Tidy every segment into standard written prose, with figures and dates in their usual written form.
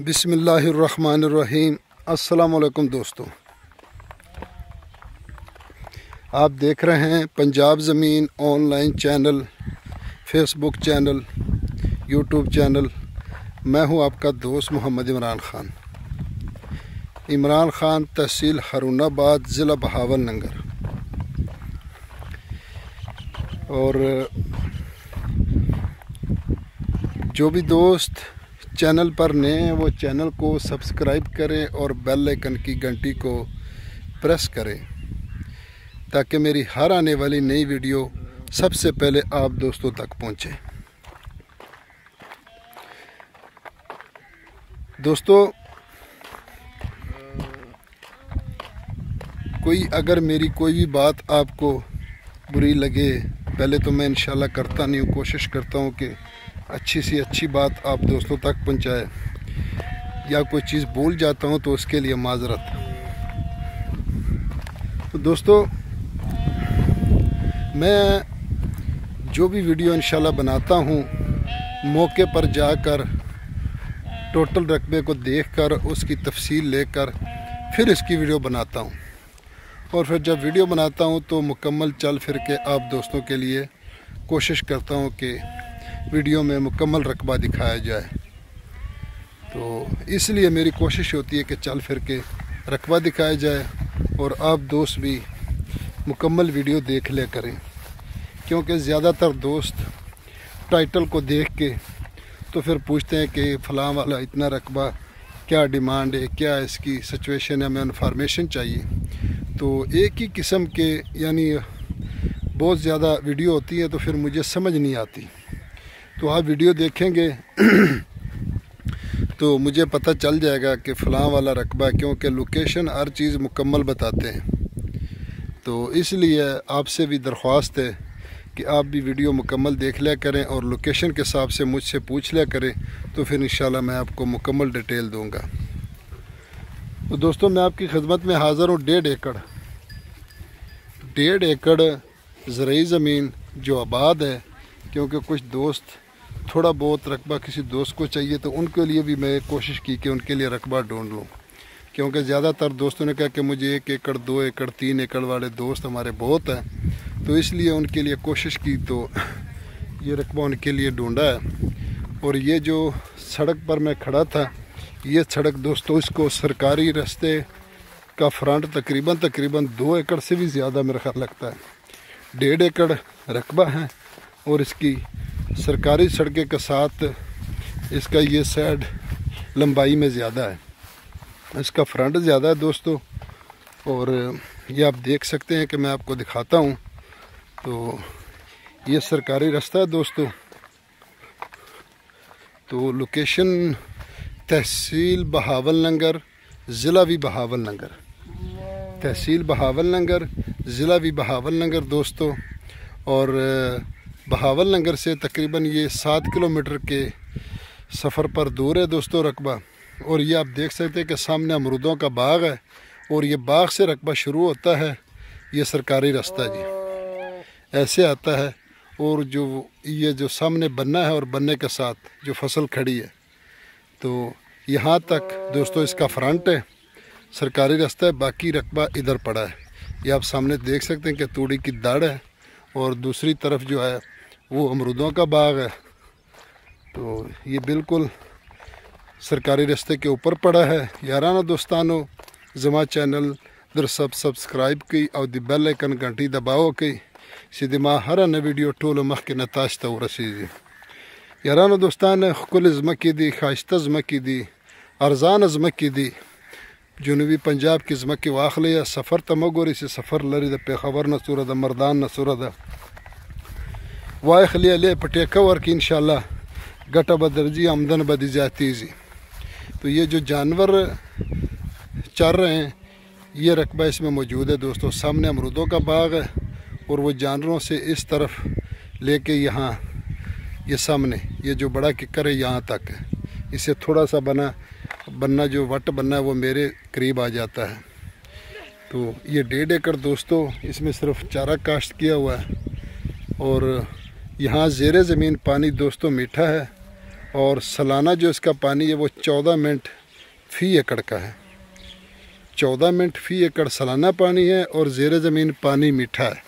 बिस्मिल्लाहिर्रहमानिर्रहीम। अस्सलाम वालेकुम दोस्तों, आप देख रहे हैं पंजाब ज़मीन online channel, Facebook channel, YouTube channel. मैं हूं आपका दोस्त मोहम्मद इमरान ख़ान। इमरान ख़ान, तहसील हारूनाबाद, ज़िला बहावलनगर। और जो भी दोस्त चैनल पर नए हैं वो चैनल को सब्सक्राइब करें और बेल आइकन की घंटी को प्रेस करें ताकि मेरी हर आने वाली नई वीडियो सबसे पहले आप दोस्तों तक पहुंचे। दोस्तों, अगर मेरी कोई भी बात आपको बुरी लगे, पहले तो मैं इंशाल्लाह करता नहीं हूँ, कोशिश करता हूँ कि अच्छी सी अच्छी बात आप दोस्तों तक पहुँचाए, या कोई चीज़ भूल जाता हूँ तो उसके लिए माजरत। तो दोस्तों, मैं जो भी वीडियो इंशाल्लाह बनाता हूँ, मौके पर जाकर टोटल रकबे को देखकर उसकी तफसील लेकर फिर इसकी वीडियो बनाता हूँ। और फिर जब वीडियो बनाता हूँ तो मुकम्मल चल फिर के आप दोस्तों के लिए कोशिश करता हूँ कि वीडियो में मुकम्मल रकबा दिखाया जाए। तो इसलिए मेरी कोशिश होती है कि चल फिर के रकबा दिखाया जाए और आप दोस्त भी मुकम्मल वीडियो देख ले करें, क्योंकि ज़्यादातर दोस्त टाइटल को देख के तो फिर पूछते हैं कि फ़लाँ वाला इतना रकबा, क्या डिमांड है, क्या इसकी सिचुएशन है, हमें इन्फॉर्मेशन चाहिए। तो एक ही किस्म के यानी बहुत ज़्यादा वीडियो होती है तो फिर मुझे समझ नहीं आती। तो आप वीडियो देखेंगे तो मुझे पता चल जाएगा कि फ़लाँ वाला रकबा, क्योंकि लोकेशन हर चीज़ मुकम्मल बताते हैं। तो इसलिए आपसे भी दरख्वास्त है कि आप भी वीडियो मुकम्मल देख लिया करें और लोकेशन के हिसाब से मुझसे पूछ लिया करें, तो फिर इंशाल्लाह मैं आपको मुकम्मल डिटेल दूंगा। तो दोस्तों, मैं आपकी खिदमत में हाज़िर हूँ। 1.5 एकड़ ज़रई ज़मीन जो आबाद है, क्योंकि कुछ दोस्त थोड़ा बहुत रकबा किसी दोस्त को चाहिए तो उनके लिए भी मैं कोशिश की कि उनके लिए रकबा ढूंढ लूँ, क्योंकि ज़्यादातर दोस्तों ने कहा कि मुझे 1 एकड़ 2 एकड़ 3 एकड़ वाले दोस्त हमारे बहुत हैं, तो इसलिए उनके लिए कोशिश की तो ये रकबा उनके लिए ढूंढा है। और ये जो सड़क पर मैं खड़ा था, ये सड़क दोस्तों, इसको सरकारी रास्ते का फ्रंट तकरीबन 2 एकड़ से भी ज़्यादा मेरा ख्याल लगता है। 1.5 एकड़ रकबा है और इसकी सरकारी सड़कें के साथ इसका ये साइड लंबाई में ज़्यादा है, इसका फ्रंट ज़्यादा है दोस्तों। और ये आप देख सकते हैं कि मैं आपको दिखाता हूँ। तो ये सरकारी रास्ता है दोस्तों। तो लोकेशन तहसील बहावलनगर, ज़िला भी बहावलनगर, तहसील बहावलनगर, ज़िला भी बहावलनगर दोस्तों। और बहावलनगर से तकरीबन ये 7 किलोमीटर के सफ़र पर दूर है दोस्तों रकबा। और ये आप देख सकते हैं कि सामने अमरूदों का बाग है और ये बाग से रकबा शुरू होता है। ये सरकारी रास्ता जी ऐसे आता है, और जो ये जो सामने बन्ना है और बन्ने के साथ जो फसल खड़ी है, तो यहाँ तक दोस्तों इसका फ्रंट है, सरकारी रास्ता है। बाकी रकबा इधर पड़ा है। ये आप सामने देख सकते हैं कि तूड़ी की दाड़ है और दूसरी तरफ जो है वो अमरूदों का बाग है। तो ये बिल्कुल सरकारी रास्ते के ऊपर पड़ा है। याराना दोस्तानो, ज़मा चैनल दर सब्सक्राइब की और दी बेल आइकन घंटी दबाओ की सिदमा हर न वीडियो टोल मख के नताश तो रसीदी। याराना दोस्तान खुल ज़मकी दी, खाश्ता ज़मकी दी, अरजान ज़मकी दी, जनूबी पंजाब की ज़मकी वाखलिया सफ़र तमगोरी से सफ़र लरी द पेखबर न सूरद मर्दान न सूरद वाखलिया ले पटे कवर की इंशाल्लाह गटा बदरजी आमदन बदी जाती जी। तो ये जो जानवर चर रहे हैं, ये रकबा इसमें मौजूद है दोस्तों। सामने अमरूदों का बाग है और वो जानवरों से इस तरफ लेके यहाँ ये सामने ये जो बड़ा किक्कर है यहाँ तक है। इससे थोड़ा सा बनना जो वट बनना है वो मेरे करीब आ जाता है। तो ये 1.5 एकड़ दोस्तों, इसमें सिर्फ चारा काश्त किया हुआ है। और यहाँ ज़ेरे ज़मीन पानी दोस्तों मीठा है اور سالانہ جو اس کا پانی ہے وہ 14 منٹ فی ایکڑ کا ہے. 14 منٹ فی ایکڑ سالانہ پانی ہے اور زیر زمین پانی میٹھا ہے،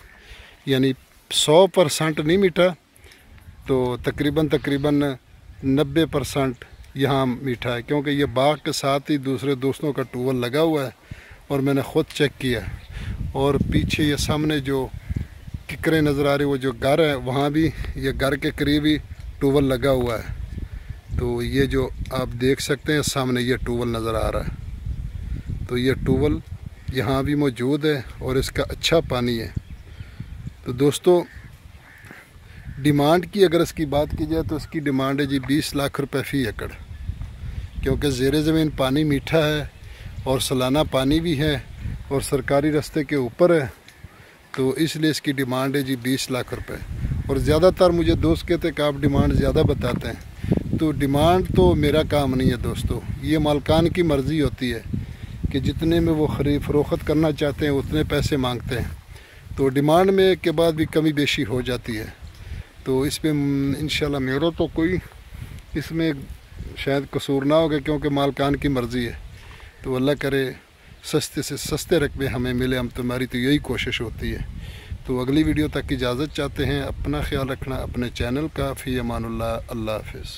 یعنی 100% نہیں میٹھا تو تقریباً 90% یہاں میٹھا ہے، کیونکہ یہ باغ کے ساتھ ہی دوسرے دوستوں کا ٹیوب ویل لگا ہوا ہے اور میں نے خود چیک کیا. اور پیچھے یہ سامنے جو ککریں نظر آ رہی وہ جو گھر ہے وہاں بھی یہ گھر کے قریب ہی ٹیوب ویل لگا ہوا ہے. تو یہ جو آپ دیکھ سکتے ہیں سامنے یہ ٹیوب ویل نظر آ رہا ہے، تو یہ ٹیوب ویل یہاں بھی موجود ہے اور اس کا اچھا پانی ہے. تو دوستو ڈیمانڈ کی اگر اس کی بات کی جائے تو اس کی ڈیمانڈ ہے جی 20 لاکھ روپے فی ایکڑ، کیونکہ زیر زمین پانی میٹھا ہے اور سالانہ پانی بھی ہے اور سرکاری راستے کے اوپر ہے، تو اس لیے اس کی ڈیمانڈ ہے جی 20 لاکھ روپے. اور زیادہ تر مجھے دوست کہتے ہیں کہ آپ ڈیمانڈ زیادہ بتاتے ہیں، تو ڈیمانڈ تو میرا کام نہیں ہے دوستو، یہ مالکان کی مرضی ہوتی ہے کہ جتنے میں وہ خرید فروخت کرنا چاہتے ہیں اتنے پیسے مانگتے ہیں، تو ڈیمانڈ میں کے بعد بھی کمی بیشی ہو جاتی ہے. تو اس پہ انشاءاللہ میرا تو کوئی اس میں شاید قصور نہ ہوگا، کیونکہ مالکان کی مرضی ہے. تو اللہ کرے سستے سے سستے رقبے ہمیں ملے، ہم تمہاری تو یہی کوشش ہوتی ہے. تو اگلی ویڈیو تک اجازت چاہتے ہیں. اپنا خیال رکھنا، اپنے چینل کا. فی امان اللہ. اللہ حافظ.